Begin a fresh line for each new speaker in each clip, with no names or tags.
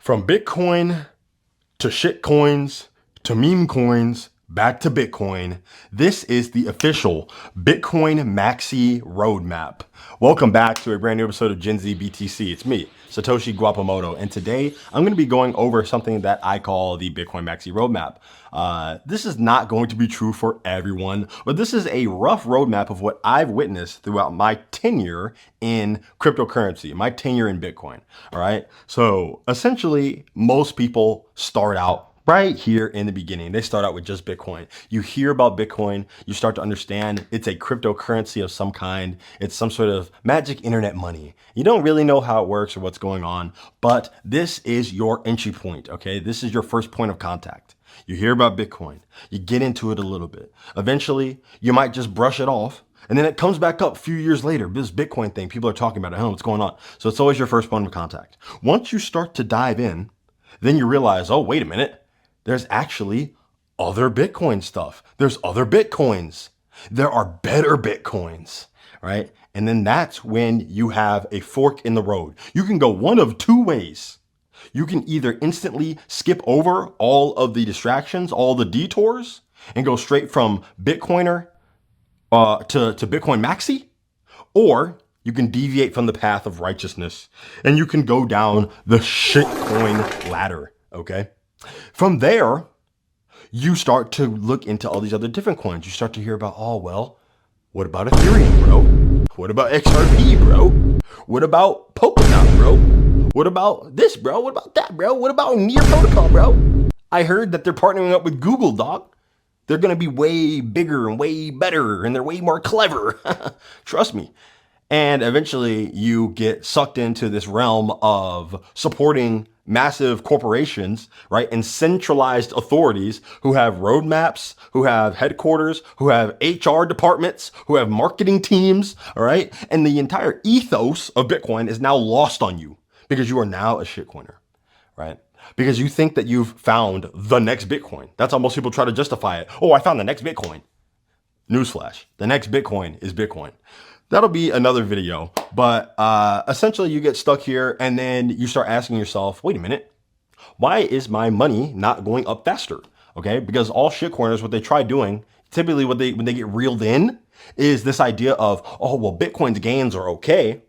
From Bitcoin to shitcoins to meme coins back to Bitcoin, this is the official Bitcoin Maxi roadmap. Welcome back to a brand new episode of Gen Z BTC. It's me, Satoshi Guapamoto, and today I'm going to be going over something that I call the Bitcoin Maxi roadmap. This is not going to be true for everyone, but this is a rough roadmap of what I've witnessed throughout my tenure in cryptocurrency, my tenure in Bitcoin. All right. So essentially, most people start out right here in the beginning. They start out with just Bitcoin. You hear about Bitcoin, you start to understand it's a cryptocurrency of some kind. It's some sort of magic internet money. You don't really know how it works or what's going on, but this is your entry point, okay? This is your first point of contact. You hear about Bitcoin, you get into it a little bit. Eventually, you might just brush it off, and then it comes back up a few years later. This Bitcoin thing, people are talking about it. Oh, what's going on? So it's always your first point of contact. Once you start to dive in, then you realize, oh, wait a minute. There's actually other Bitcoin stuff. There's other Bitcoins. There are better Bitcoins, right? And then that's when you have a fork in the road. You can go one of two ways. You can either instantly skip over all of the distractions, all the detours, and go straight from Bitcoiner to Bitcoin Maxi, or you can deviate from the path of righteousness and you can go down the shitcoin ladder, okay? From there, you start to look into all these other different coins. You start to hear about, oh, well, what about Ethereum, bro? What about XRP, bro? What about Polkadot, bro? What about this, bro? What about that, bro? What about Near Protocol, bro? I heard that they're partnering up with Google, dog. They're going to be way bigger and way better, and they're way more clever. Trust me. And eventually you get sucked into this realm of supporting massive corporations, right? And centralized authorities who have roadmaps, who have headquarters, who have HR departments, who have marketing teams, all right? And the entire ethos of Bitcoin is now lost on you because you are now a shitcoiner, right? Because you think that you've found the next Bitcoin. That's how most people try to justify it. Oh, I found the next Bitcoin. Newsflash, the next Bitcoin is Bitcoin. That'll be another video, but essentially you get stuck here and then you start asking yourself, wait a minute, why is my money not going up faster? Okay, because all shitcoiners, what they try doing, typically when they get reeled in, is this idea of, oh, well, Bitcoin's gains are okay,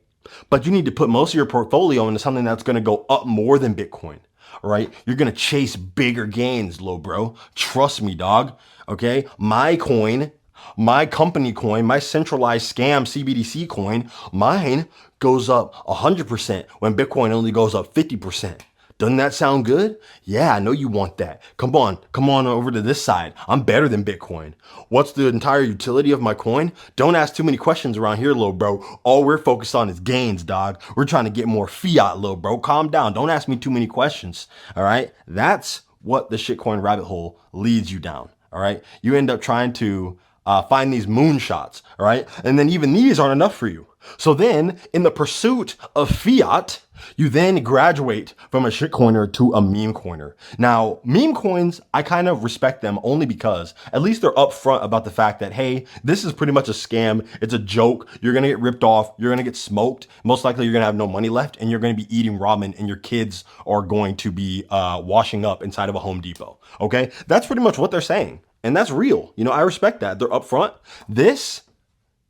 but you need to put most of your portfolio into something that's going to go up more than Bitcoin. Right? You're going to chase bigger gains, low bro. Trust me, dog. Okay, my coin, my company coin, my centralized scam CBDC coin, mine goes up 100% when Bitcoin only goes up 50%. Doesn't that sound good? Yeah, I know you want that. Come on over to this side. I'm better than Bitcoin. What's the entire utility of my coin? Don't ask too many questions around here, little bro. All we're focused on is gains, dog. We're trying to get more fiat, little bro. Calm down. Don't ask me too many questions. All right. That's what the shitcoin rabbit hole leads you down. All right. You end up trying to find these moonshots, all right? And then even these aren't enough for you. So then in the pursuit of fiat, you then graduate from a shitcoiner to a meme coiner. Now, meme coins, I kind of respect them only because at least they're upfront about the fact that, hey, this is pretty much a scam. It's a joke. You're going to get ripped off. You're going to get smoked. Most likely you're going to have no money left and you're going to be eating ramen and your kids are going to be washing up inside of a Home Depot. Okay. That's pretty much what they're saying. And that's real. You know, I respect that. They're upfront. This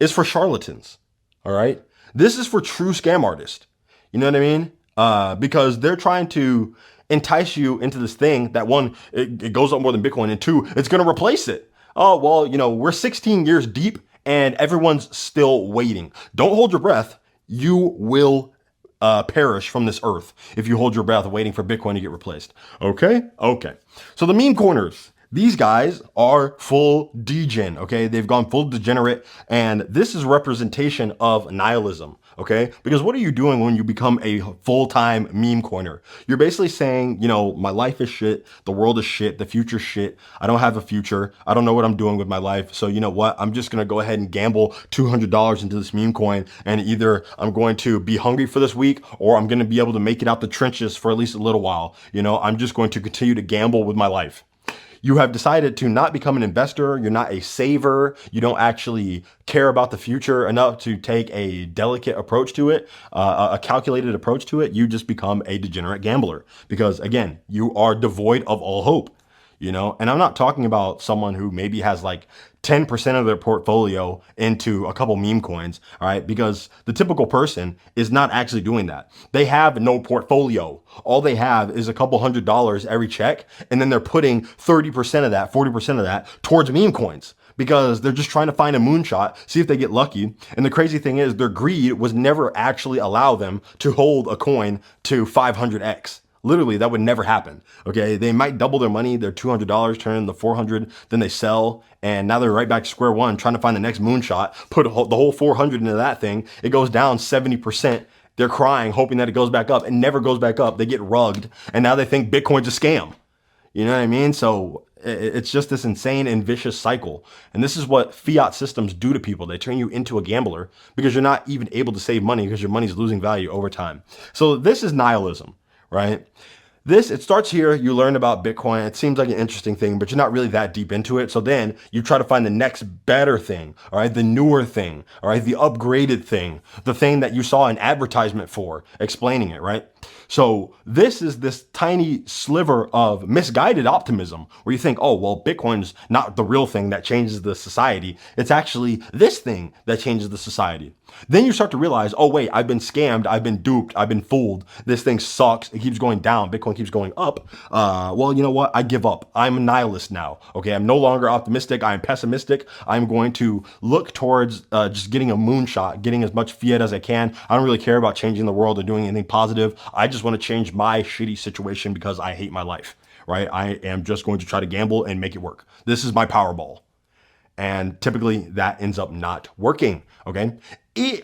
is for charlatans. All right. This is for true scam artists. You know what I mean? Because they're trying to entice you into this thing that one, it goes up more than Bitcoin, and two, it's going to replace it. Oh, well, you know, we're 16 years deep and everyone's still waiting. Don't hold your breath. You will perish from this earth if you hold your breath waiting for Bitcoin to get replaced. Okay. Okay. So the meme corners. These guys are full degen, okay? They've gone full degenerate, and this is representation of nihilism, okay? Because what are you doing when you become a full-time meme coiner? You're basically saying, you know, my life is shit, the world is shit, the future's shit, I don't have a future, I don't know what I'm doing with my life, so you know what? I'm just gonna go ahead and gamble $200 into this meme coin, and either I'm going to be hungry for this week, or I'm gonna be able to make it out the trenches for at least a little while. You know, I'm just going to continue to gamble with my life. You have decided to not become an investor. You're not a saver. You don't actually care about the future enough to take a delicate approach to it, a calculated approach to it. You just become a degenerate gambler because, again, you are devoid of all hope. And I'm not talking about someone who maybe has like 10% of their portfolio into a couple meme coins, all right? Because the typical person is not actually doing that. They have no portfolio. All they have is a couple $100 every check, and then they're putting 30% of that, 40% of that towards meme coins because they're just trying to find a moonshot, see if they get lucky. And the crazy thing is their greed was never actually allow them to hold a coin to 500x. Literally, that would never happen. Okay, they might double their money, their $200, turn into 400, then they sell, and now they're right back to square one, trying to find the next moonshot, put the whole 400 into that thing. It goes down 70%. They're crying, hoping that it goes back up. It never goes back up. They get rugged, and now they think Bitcoin's a scam. You know what I mean? So it's just this insane and vicious cycle. And this is what fiat systems do to people. They turn you into a gambler because you're not even able to save money because your money's losing value over time. So this is nihilism. Right? It starts here. You learn about Bitcoin. It seems like an interesting thing, but you're not really that deep into it. So then you try to find the next better thing, all right? The newer thing, all right? The upgraded thing, the thing that you saw an advertisement for, explaining it, right? So this is this tiny sliver of misguided optimism where you think, oh, well, Bitcoin's not the real thing that changes the society. It's actually this thing that changes the society. Then you start to realize, oh, wait, I've been scammed. I've been duped. I've been fooled. This thing sucks. It keeps going down. Bitcoin keeps going up. Well, you know what? I give up. I'm a nihilist now. Okay. I'm no longer optimistic. I'm pessimistic. I'm going to look towards just getting a moonshot, getting as much fiat as I can. I don't really care about changing the world or doing anything positive. I just want to change my shitty situation because I hate my life, right? I am just going to try to gamble and make it work. This is my Powerball. And typically that ends up not working. Okay.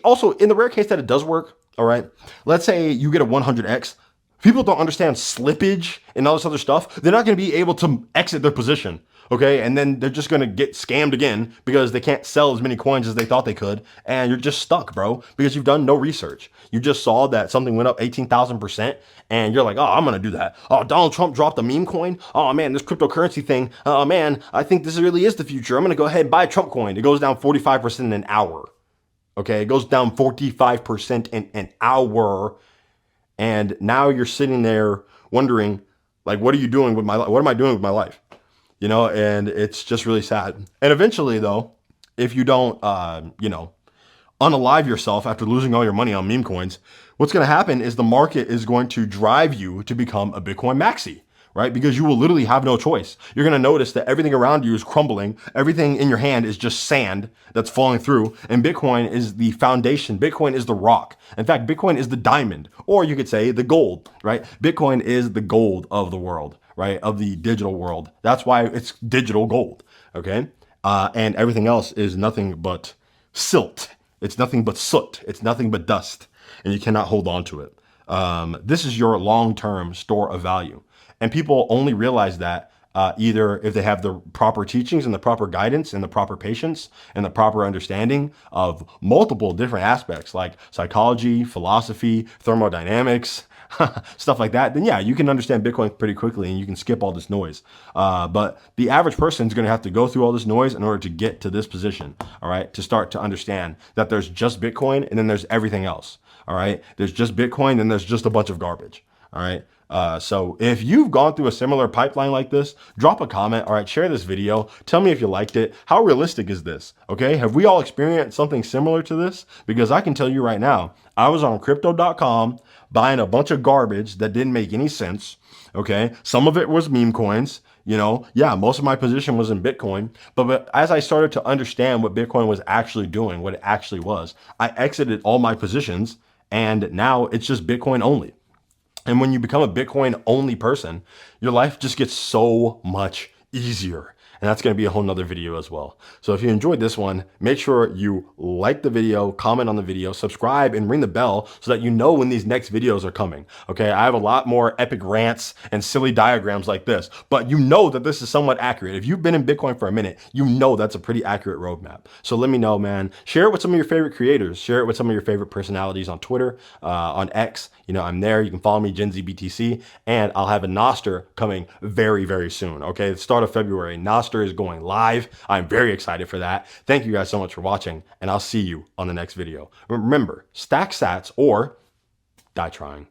Also, in the rare case that it does work, all right, let's say you get a 100x. People don't understand slippage and all this other stuff. They're not going to be able to exit their position. Okay. And then they're just going to get scammed again because they can't sell as many coins as they thought they could. And you're just stuck, bro, because you've done no research. You just saw that something went up 18,000% and you're like, oh, I'm going to do that. Oh, Donald Trump dropped a meme coin. Oh man, this cryptocurrency thing. Oh man, I think this really is the future. I'm going to go ahead and buy a Trump coin. It goes down 45% in an hour. Okay. It goes down 45% in an hour. And now you're sitting there wondering, like, what are you doing with my life? What am I doing with my life? And it's just really sad. And eventually, though, if you don't, unalive yourself after losing all your money on meme coins, what's going to happen is the market is going to drive you to become a Bitcoin Maxi, right? Because you will literally have no choice. You're going to notice that everything around you is crumbling. Everything in your hand is just sand that's falling through. And Bitcoin is the foundation. Bitcoin is the rock. In fact, Bitcoin is the diamond, or you could say the gold, right? Bitcoin is the gold of the world, right? Of the digital world. That's why it's digital gold. Okay. And everything else is nothing but silt. It's nothing but soot. It's nothing but dust, and you cannot hold on to it. This is your long-term store of value. And people only realize that either if they have the proper teachings and the proper guidance and the proper patience and the proper understanding of multiple different aspects like psychology, philosophy, thermodynamics, stuff like that, then yeah, you can understand Bitcoin pretty quickly and you can skip all this noise. But the average person is going to have to go through all this noise in order to get to this position, all right, to start to understand that there's just Bitcoin and then there's everything else, all right? There's just Bitcoin and there's just a bunch of garbage, all right? So if you've gone through a similar pipeline like this, drop a comment. All right. Share this video. Tell me if you liked it. How realistic is this? Okay. Have we all experienced something similar to this? Because I can tell you right now, I was on crypto.com buying a bunch of garbage that didn't make any sense. Okay. Some of it was meme coins. Yeah, most of my position was in Bitcoin, but as I started to understand what Bitcoin was actually doing, what it actually was, I exited all my positions and now it's just Bitcoin only. And when you become a Bitcoin only person, your life just gets so much easier. And that's going to be a whole nother video as well. So if you enjoyed this one, make sure you like the video, comment on the video, subscribe, and ring the bell so that you know when these next videos are coming. Okay, I have a lot more epic rants and silly diagrams like this, but you know that this is somewhat accurate. If you've been in Bitcoin for a minute, you know that's a pretty accurate roadmap. So let me know, man. Share it with some of your favorite creators. Share it with some of your favorite personalities on Twitter, on X. You know, I'm there. You can follow me, GenZBTC, and I'll have a Noster coming very, very soon. Okay, the start of February, Noster is going live. I'm very excited for that. Thank you guys so much for watching, and I'll see you on the next video. Remember, stack sats or die trying.